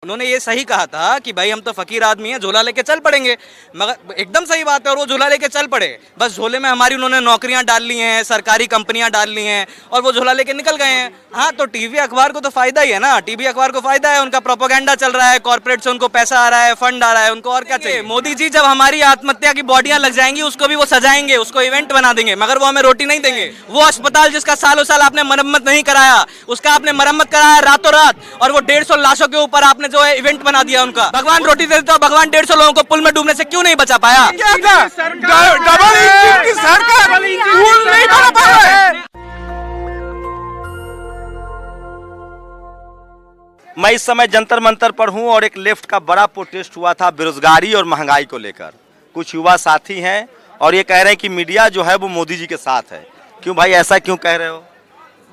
उन्होंने ये सही कहा था कि भाई हम तो फकीर आदमी हैं, झोला लेके चल पड़ेंगे। मगर एकदम सही बात है, और वो झोला लेके चल पड़े। बस झोले में हमारी उन्होंने नौकरियां डाल ली हैं, सरकारी कंपनियां डाल ली हैं, और वो झोला लेके निकल गए हैं। हाँ, तो टीवी अखबार को तो फायदा ही है ना, टीवी अखबार को फायदा है, उनका प्रोपेगेंडा चल रहा है, कॉर्पोरेट से उनको पैसा आ रहा है, फंड आ रहा है, उनको और क्या चाहिए। मोदी जी जब हमारी आत्महत्या की बॉडियां लग जाएंगी, उसको भी वो सजाएंगे, उसको इवेंट बना देंगे, मगर वो हमें रोटी नहीं देंगे। वो अस्पताल जिसका सालों साल आपने मरम्मत नहीं कराया, उसका आपने मरम्मत कराया रातों रात, और वो 150 लाशों के ऊपर आपने जो है इवेंट बना दिया उनका। भगवान रोटी दे देता, भगवान 150 लोगों को पुल में डूबने से क्यों नहीं बचा पाया? डबल इंजन की सरकार पुल नहीं बना पा रहा है। मैं इस समय जंतर मंतर पर हूं और एक लेफ्ट का बड़ा प्रोटेस्ट हुआ था बेरोजगारी और महंगाई को लेकर। कुछ युवा साथी हैं और ये कह रहे हैं कि मीडिया जो है वो मोदी जी के साथ है। क्यों भाई, ऐसा क्यों कह रहे हो?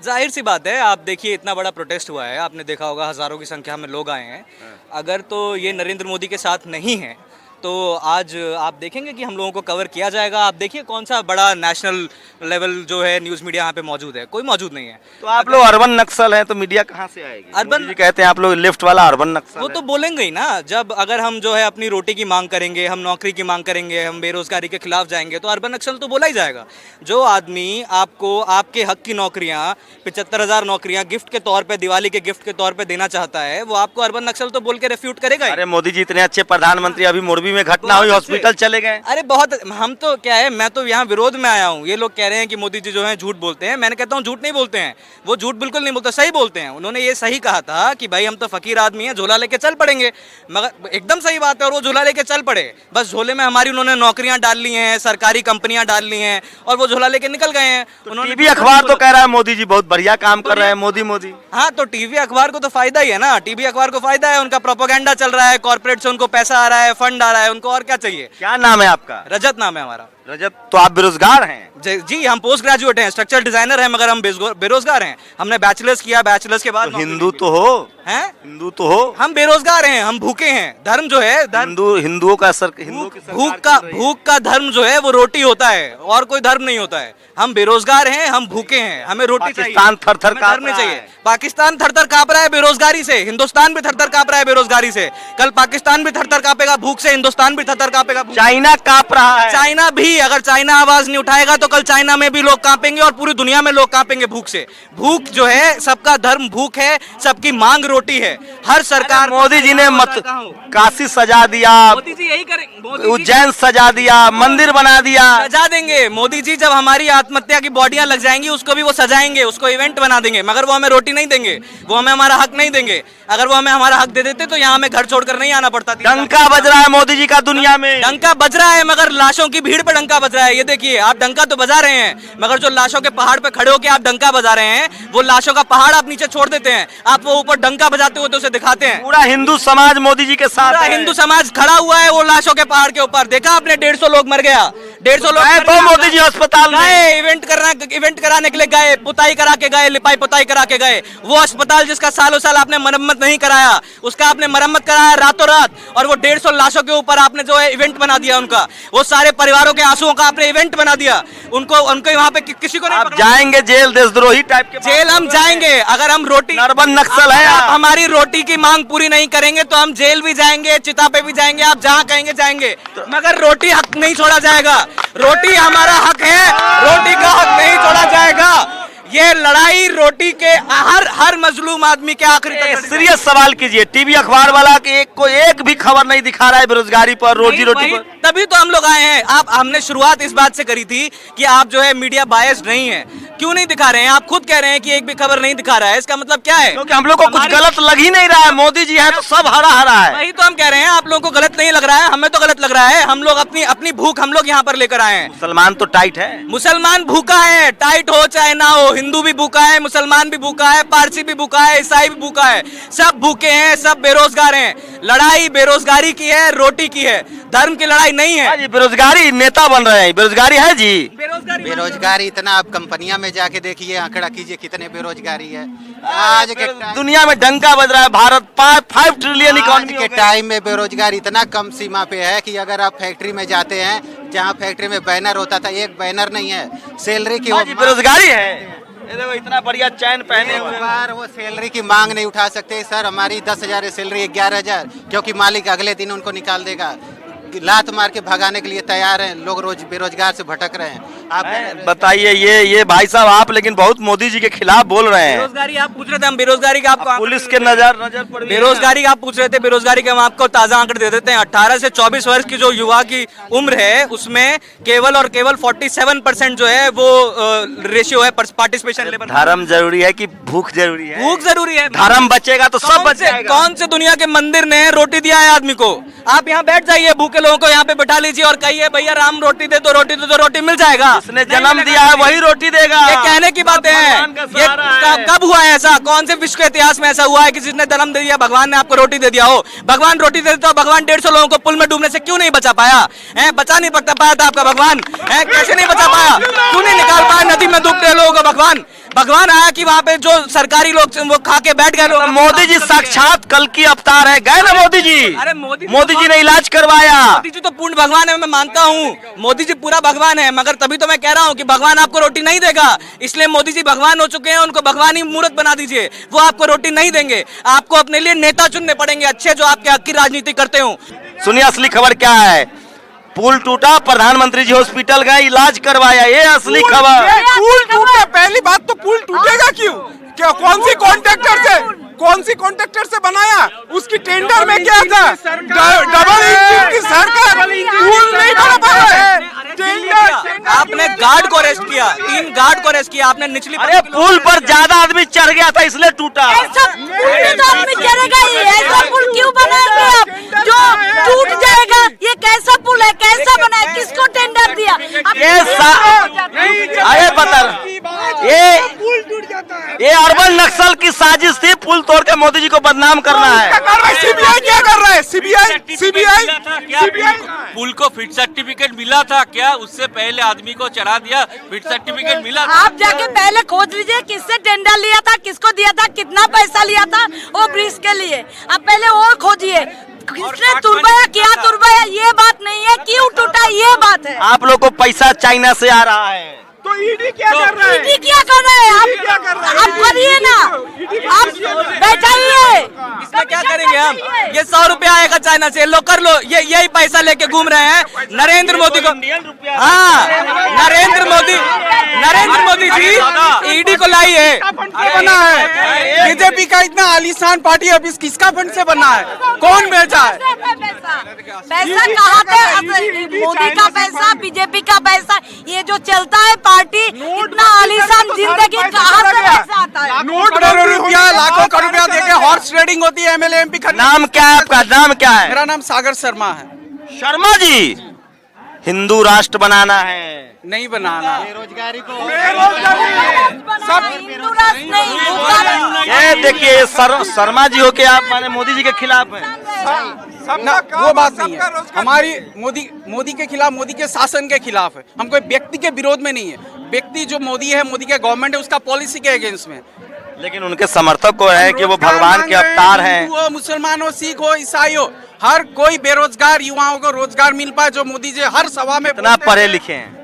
जाहिर सी बात है, आप देखिए इतना बड़ा प्रोटेस्ट हुआ है, आपने देखा होगा हजारों की संख्या में लोग आए हैं। अगर तो ये नरेंद्र मोदी के साथ नहीं है तो आज आप देखेंगे कि हम लोगों को कवर किया जाएगा। आप देखिए कौन सा बड़ा नेशनल लेवल जो है न्यूज़ मीडिया यहाँ पे मौजूद है, कोई मौजूद नहीं है। तो आप लोग अर्बन नक्सल हैं तो मीडिया कहाँ से आएगी? अर्बन मोदी जी कहते हैं आप लोग लेफ्ट वाला अर्बन नक्सल वो तो बोलेंगे ही ना, जब अगर हम जो है अपनी रोटी की मांग करेंगे, हम नौकरी की मांग करेंगे, हम बेरोजगारी के खिलाफ जाएंगे, तो अर्बन नक्सल तो बोला ही जाएगा। जो आदमी आपको आपके हक की नौकरियां 75,000 नौकरियां गिफ्ट के तौर पे, दिवाली के गिफ्ट के तौर पे देना चाहता है, वो आपको अर्बन नक्सल तो बोल के रिफ्यूट करेगा ही। अरे मोदी जी इतने अच्छे प्रधानमंत्री, अभी मोरबी में घटना हुई, हॉस्पिटल चले गए। अरे बहुत, हम तो क्या है, मैं तो यहाँ विरोध में आया हूँ। ये लोग कह रहे हैं कि मोदी जी जो है झूठ बोलते हैं, मैंने कहता हूँ झूठ नहीं बोलते हैं, वो झूठ बिल्कुल नहीं बोलते, सही बोलते हैं। उन्होंने ये सही कहा था कि भाई हम तो फकीर आदमी हैं, झोला लेके चल पड़ेंगे। मगर एकदम सही बात है, और वो झोला लेके चल पड़े। बस झोले में हमारी उन्होंने नौकरियां डाल ली हैं, सरकारी कंपनियां डाल ली हैं, और वो झोला लेके निकल गए हैं। उन्होंने टीवी अखबार तो कह रहा है मोदी जी बहुत बढ़िया काम कर रहे हैं, मोदी मोदी। हाँ, तो टीवी अखबार को तो फायदा ही है ना, टीवी अखबार को फायदा है, उनका प्रोपेगेंडा चल रहा है, कॉर्पोरेट से उनको पैसा आ रहा है, फंड आ रहा है, उनको और क्या चाहिए। क्या नाम है आपका? रजत नाम है हमारा। रजत, तो आप बेरोजगार हैं? जी, हम पोस्ट ग्रेजुएट हैं, स्ट्रक्चरल डिजाइनर हैं, मगर हम बेरोजगार हैं। हमने बैचलर्स किया, बैचलर्स के बाद तो हिंदू तो हो, हैं? हिंदू तो हो। हम बेरोजगार हैं, हम भूखे हैं। धर्म जो है, हिंदुओं का भूख का धर्म जो है वो रोटी होता है, और कोई धर्म नहीं होता है। हम बेरोजगार हैं, हम भूखे हैं, हमें रोटी चाहिए। पाकिस्तान थर-थर कांप नहीं चाहिए। पाकिस्तान थर-थर कांप रहा है बेरोजगारी से, हिंदुस्तान भी थर-थर कांप रहा है बेरोजगारी से। कल पाकिस्तान भी थर-थर कांपेगा भूख से, हिंदुस्तान भी थर-थर कांपेगा। चाइना कांप रहा है। चाइना भी, अगर चाइना आवाज नहीं उठाएगा तो कल चाइना में भी लोग कांपेंगे, और पूरी दुनिया में लोग कांपेंगे भूख से। भूख जो है, सबका धर्म भूख है, सबकी मांग रोटी है। हर सरकार, मोदी जी ने काशी सजा दिया, मोदी जी यही करें, उज्जैन सजा दिया, मंदिर बना दिया। सजा देंगे। मोदी जी जब हमारी आत्महत्या की बॉडियां लग जाएंगी, उसको भी वो सजाएंगे, उसको इवेंट बना देंगे, मगर वो हमें रोटी नहीं देंगे, वो हमें हमारा हक नहीं देंगे। अगर वो हमें हमारा हक दे देते तो यहाँ हमें घर छोड़कर नहीं आना पड़ता। डंका बज रहा है मोदी जी का दुनिया में। डंका बज रहा है, मगर लाशों की भीड़ पे डंका बज रहा है। ये देखिए, आप डंका तो बजा रहे हैं, मगर जो लाशों के पहाड़ पे खड़े होकर आप डंका बजा रहे हैं, वो लाशों का पहाड़ आप नीचे छोड़ देते हैं, आप वो ऊपर डंका बजाते हुए तो उसे दिखाते हैं। पूरा हिंदू समाज मोदी जी के साथ है। हिंदू समाज खड़ा हुआ है वो लाशों के पहाड़ के ऊपर। देखा आपने, 150 लोग मर गया, 150 लोग तो मोदी जी अस्पताल गए, इवेंट कराने के लिए गए, पुताई करा के गए, लिपाई पुताई करा के गए। वो अस्पताल जिसका सालों साल आपने मरम्मत नहीं कराया, उसका आपने मरम्मत कराया रातों रात, और वो 150 लाशों के ऊपर आपने जो है इवेंट बना दिया उनका। वो सारे परिवारों के आंसुओं का आपने इवेंट बना दिया। उनको वहाँ पे किसी को नहीं। आप जाएंगे जेल, देशद्रोही टाइप के जेल हम जाएंगे, अगर हम रोटी, अर्बन नक्सल है। आप हमारी रोटी की मांग पूरी नहीं करेंगे तो हम जेल भी जाएंगे, चिता पे भी जाएंगे, आप जहाँ कहेंगे जाएंगे, मगर रोटी हक नहीं छोड़ा जाएगा। रोटी हमारा हक है, रोटी का हक नहीं छोड़ा जाएगा। ये लड़ाई रोटी के हर मजलूम आदमी के आखिरी तक। सीरियस सवाल कीजिए, टीवी अखबार वाला के एक भी खबर नहीं दिखा रहा है बेरोजगारी पर, रोजी रोटी पर। तभी तो हम लोग आए हैं। हमने शुरुआत इस बात से करी थी कि आप जो है मीडिया बायस्ड नहीं है, क्यों नहीं दिखा रहे हैं? आप खुद कह रहे हैं कि एक भी खबर नहीं दिखा रहा है, इसका मतलब क्या है? क्योंकि हम लोग को कुछ गलत लग ही नहीं रहा है। मोदी जी है तो सब हरा हरा है। वही तो हम कह रहे हैं, आप लोगों को गलत नहीं लग रहा है, हमें तो गलत लग रहा है। हम लोग अपनी भूख हम लोग यहाँ पर लेकर आए हैं। मुसलमान तो टाइट है, मुसलमान भूखा है, टाइट हो चाहे ना हो, हिंदू भी भूखा है, मुसलमान भी भूखा है, पारसी भी भूखा है, ईसाई भी भूखा है, सब भूखे हैं, सब बेरोजगार हैं। लड़ाई बेरोजगारी की है, रोटी की है, धर्म की लड़ाई नहीं है। जी बेरोजगारी नेता बन रहे हैं, बेरोजगारी है जी। बेरोजगारी इतना, आप कंपनियां में जाके देखिए, आंकड़ा कीजिए कितने बेरोजगारी है आज के दुनिया में। डंका बज रहा है, भारत 5 ट्रिलियन इकोनॉमी के टाइम में बेरोजगारी इतना कम सीमा पे है कि अगर आप फैक्ट्री में जाते हैं, जहाँ फैक्ट्री में बैनर होता था, एक बैनर नहीं है, सैलरी की बेरोजगारी है। ये देखो इतना बढ़िया चैन पहने हुए एक हैं। बार वो सैलरी की मांग नहीं उठा सकते सर। हमारी 10,000 है सैलरी 11,000, क्योंकि मालिक अगले दिन उनको निकाल देगा। लात मार के भगाने के लिए तैयार हैं लोग, रोज बेरोजगार से भटक रहे हैं। आप बताइए ये भाई साहब आप लेकिन बहुत मोदी जी के खिलाफ बोल रहे हैं। बेरोजगारी आप पूछ रहे थे, हम बेरोजगारी का आपको पुलिस के नजर पर भी बेरोजगारी का आप पूछ रहे थे, बेरोजगारी के हम आपको ताजा आंकड़े दे देते हैं। 18 से 24 वर्ष की जो युवा की उम्र है उसमें केवल और केवल 47% जो है वो रेशियो है पार्टिसिपेशन लेवल। धर्म जरूरी है कि भूख जरूरी है? भूख जरूरी है। धर्म बचेगा तो सब बच जाएगा। कौन से दुनिया के मंदिर ने रोटी दिया है आदमी को? आप यहाँ बैठ जाइए, भूखे लोगों को यहाँ पे बैठा लीजिए और कहिए भैया राम रोटी दे, तो रोटी मिल जाएगा। जिसने जन्म दिया है वही रोटी देगा। ये कहने की बातें हैं। ये कब हुआ है ऐसा? कौन से विश्व के इतिहास में ऐसा हुआ है कि जिसने जन्म दे दिया भगवान ने आपको रोटी दे दिया हो? भगवान रोटी दे देता, भगवान 150 लोगों को पुल में डूबने से क्यों नहीं बचा पाया है? बचा नहीं पाया था आपका भगवान है? कैसे नहीं बचा पाया? क्यों नहीं निकाल पाया नदी में डूबते लोगों को भगवान आया कि वहाँ पे जो सरकारी लोग वो खा के बैठ गए लोग। मोदी जी साक्षात कल की अवतार है, गए ना मोदी जी? अरे मोदी जी ने इलाज करवाया। मोदी जी तो पूर्ण भगवान है, मैं मानता हूँ मोदी जी पूरा भगवान है, मगर तभी तो मैं कह रहा हूँ कि भगवान आपको रोटी नहीं देगा। इसलिए मोदी जी भगवान हो चुके हैं, उनको भगवान ही मूर्त बना दीजिए, वो आपको रोटी नहीं देंगे। आपको अपने लिए नेता चुनने पड़ेंगे अच्छे, जो आपके हक की राजनीति करते हो। सुनिए असली खबर क्या है। पुल टूटा, प्रधानमंत्री जी हॉस्पिटल गए, इलाज करवाया, ये असली खबर। पुल टूटा, पहली बात तो पुल टूटेगा क्यों? क्या कौन सी कॉन्ट्रैक्टर से बनाया? उसकी टेंडर में क्या था? डबल इंजन की सरकार पुल नहीं बना पा रहा है। टेंडर आपने गार्ड को अरेस्ट किया, 3 गार्ड को अरेस्ट किया आपने। निचली अरे पुल पर ज्यादा आदमी चढ़ गया था इसलिए टूटा। ऐसा पुल तो आदमी चढ़ेगा ही, ऐसा पुल क्यों बनाएंगे आप जो टूट जाएगा? ये कैसा पुल है, कैसा बना है, किसको टेंडर दिया? अरे बता, ये अर्बन नक्सल की साजिश थी, पुल तोड़ के मोदी जी को बदनाम करना है। सीबीआई क्या कर रहा है? सीबीआई पुल को फिट सर्टिफिकेट मिला था क्या? उससे पहले आदमी को चढ़ा दिया, फिट सर्टिफिकेट मिला था? आप जाके पहले खोज लीजिए किससे टेंडर लिया था, किसको दिया था, कितना पैसा लिया था वो ब्रिज के लिए। आप पहले वो खोजिए, किसने तुड़वाया, क्या तुड़वाया, ये बात नहीं है, क्यों टूटा ये बात है। आप लोग को पैसा चाइना से आ रहा है तो ईडी क्या कर रहा है? ईडी क्या कर रहे हैं आप करिए ना, आप बैठाइए। इसमें क्या करेंगे हम? ये 100 रुपया आएगा चाइना से, लो कर लो। ये यही पैसा लेके घूम रहे हैं नरेंद्र मोदी को। हाँ, नरेंद्र मोदी जी ईडी को लाई है। बना है बीजेपी का इतना आलीशान पार्टी ऑफिस किसका फंड से बना है? कौन भेजा है? पैसा कहाँ से? मोदी का पैसा, बीजेपी का पैसा, ये जो चलता है पार्टी, इतना आलीशान जिंदगी कहाँ से पैसा आता है? नोट करोड़ों रुपया, लाखों करोड़ रुपया देके हॉर्स ट्रेडिंग होती है एमएलए एमपी। नाम क्या है आपका? नाम क्या है? मेरा नाम सागर शर्मा है। शर्मा जी, हिंदू राष्ट्र बनाना है, नहीं बनाना। बेरोजगारी को सब हिंदू राष्ट्र नहीं, ये देखिए शर्मा जी हो के आप माने मोदी जी के खिलाफ हैं। ना, वो बात नहीं है हमारी। मोदी के खिलाफ, मोदी के शासन के खिलाफ है। हम कोई व्यक्ति के विरोध में नहीं है। व्यक्ति जो मोदी है, मोदी के गवर्नमेंट है, उसका पॉलिसी के अगेंस्ट में। लेकिन उनके समर्थक को है कि वो भगवान के अवतार हैं। हिंदू हो, मुसलमान हो, सिख हो, ईसाई हो, हर कोई बेरोजगार युवाओं को रोजगार मिल पाए, जो मोदी जी हर सभा में इतना पढ़े लिखे हैं।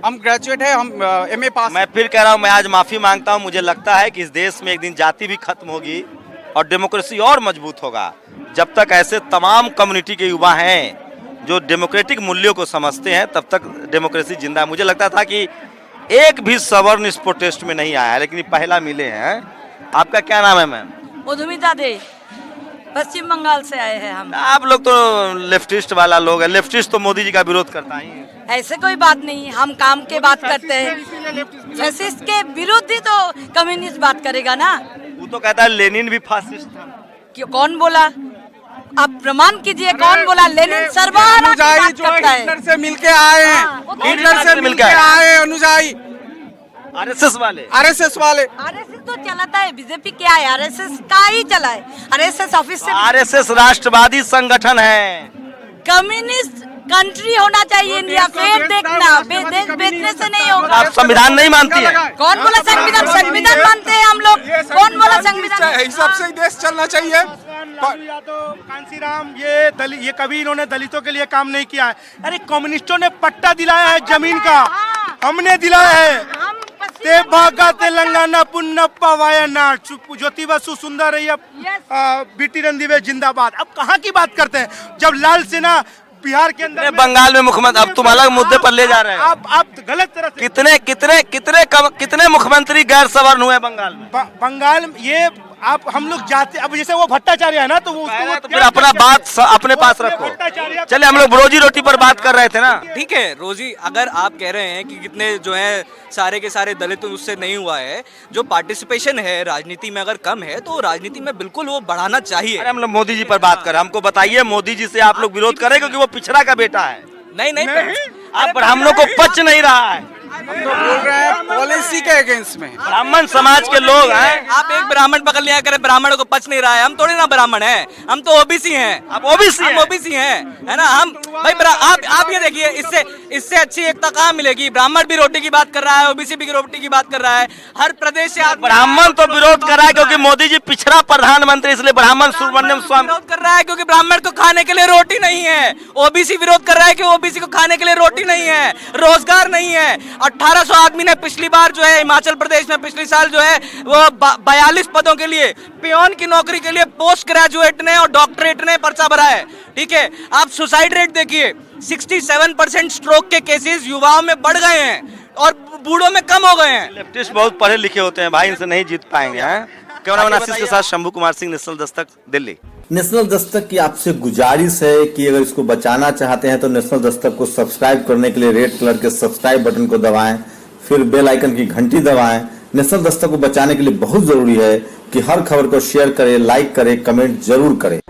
हम ग्रेजुएट है, हम एमए पास। मैं फिर कह रहा हूँ, मैं आज माफी मांगता हूँ। मुझे लगता है कि इस देश में एक दिन जाति भी खत्म होगी और डेमोक्रेसी और मजबूत होगा। जब तक ऐसे तमाम कम्युनिटी के युवा हैं जो डेमोक्रेटिक मूल्यों को समझते हैं, तब तक डेमोक्रेसी जिंदा है। मुझे लगता था कि एक भी सवर्ण इस प्रोटेस्ट में नहीं आया, लेकिन पहला मिले हैं। आपका क्या नाम है मैम? मधुमिता दे, पश्चिम बंगाल से आए हैं हम। आप लोग तो लेफ्टिस्ट वाला लोग है। लेफ्टिस्ट तो मोदी जी का विरोध करता ही है। ऐसे कोई बात नहीं, हम काम के बात करते हैं। फैसिस्ट के विरुद्ध ही तो कम्युनिस्ट बात करेगा ना। वो तो कहता है लेनिन भी फासिस्ट था। क्यों, कौन बोला? आप प्रमाण कीजिए, कौन बोला? लेनिन सर्वहारा की अनुजाई बात जो करता है। हिटलर से मिलके आए हैं, वो तो हिटलर से मिलके आए अनुजाई, आरएसएस वाले। आरएसएस वाले। आरएसएस तो चलाता है, बीजेपी क्या है? आरएसएस का ही चला है। आरएसएस ऑफिस से आरएसएस राष्ट्रवादी संगठन है। कम्युनिस्ट कंट्री होना चाहिए इंडिया। फिर देखना, देश बेचने से नहीं होगा। आप संविधान नहीं मानती है? कौन बोला संविधान? संविधान मानते हैं हम लोग। कौन बोला संविधान? हिसाब से ही देश चलना चाहिए। कांसीराम, ये कभी इन्होंने दलितों के लिए काम नहीं किया है। अरे कम्युनिस्टों ने पट्टा दिलाया है जमीन का, हमने दिलाया है। हम ते भागा तेलंगाना पुन्नप्पा वायनाड ज्योतिबा सुंदरैया बीटी रणदिवे जिंदाबाद। अब कहाँ की बात करते हैं जब लाल सेना बिहार के अंदर बंगाल में मुख्यमंत्री, अब तुम अलग मुद्दे पर ले जा रहे हो। आप गलत तरह से कितने मुख्यमंत्री गैर सवर्ण हुए बंगाल में? बंगाल में ये आप हम लोग जाते, अब जैसे वो भट्टाचार्य है ना, तो वो तो फिर अपना बात अपने पास रखो। चले, हम लोग रोजी रोटी पर बात कर रहे थे ना। ठीक है रोजी, अगर आप कह रहे हैं कि कितने जो है सारे के सारे दलित उससे नहीं हुआ है, जो पार्टिसिपेशन है राजनीति में अगर कम है तो राजनीति में बिल्कुल वो बढ़ाना चाहिए। अरे हम लोग मोदी जी पर बात कर रहे हैं, हमको बताइए मोदी जी से आप लोग विरोध करें क्योंकि वो पिछड़ा का बेटा है। नहीं आप ब्राह्मणों को पच नहीं रहा है, तो बोल रहे हैं पॉलिसी के अगेंस्ट में। ब्राह्मण समाज के लोग हैं। आप एक ब्राह्मण पकड़ लिया करें, ब्राह्मणों को पच नहीं रहा है। हम थोड़ी ना ब्राह्मण हैं, हम तो ओबीसी हैं। आप ओबीसी हम ओबीसी हैं, है ना। हम भाई आप ये देखिए, इससे अच्छी एकता कहाँ मिलेगी? ब्राह्मण भी रोटी की बात कर रहा है, ओबीसी भी रोटी की बात कर रहा है। हर प्रदेश से ब्राह्मण तो विरोध कर रहा है क्योंकि मोदी जी पिछड़ा प्रधानमंत्री, इसलिए ब्राह्मण सुब्रमण्यम स्वामी विरोध कर रहा है क्योंकि ब्राह्मण को खाने के लिए रोटी नहीं है। ओबीसी विरोध कर रहा है कि ओबीसी को खाने के लिए रोटी नहीं है, रोजगार नहीं है। 1800 आदमी ने पिछली बार जो है हिमाचल प्रदेश में पिछले साल जो है वो 42 पदों के लिए, पियोन की नौकरी के लिए पोस्ट ग्रेजुएट ने और डॉक्टरेट ने पर्चा भरा है। ठीक है, आप सुसाइड रेट देखिए, 67% स्ट्रोक के केसेस युवाओं में बढ़ गए हैं और बूढ़ों में कम हो गए हैं। लेफ्टिस्ट बहुत पढ़े लिखे होते हैं भाई, इनसे नहीं जीत पाएंगे। कैमरामैन आशीष के साथ शंभू कुमार सिंह, नेशनल दस्तक, दिल्ली। नेशनल दस्तक की आपसे गुजारिश है कि अगर इसको बचाना चाहते हैं तो नेशनल दस्तक को सब्सक्राइब करने के लिए रेड कलर के सब्सक्राइब बटन को दबाएं, फिर बेल आइकन की घंटी दबाएं। नेशनल दस्तक को बचाने के लिए बहुत जरूरी है कि हर खबर को शेयर करें, लाइक करें, कमेंट जरूर करें।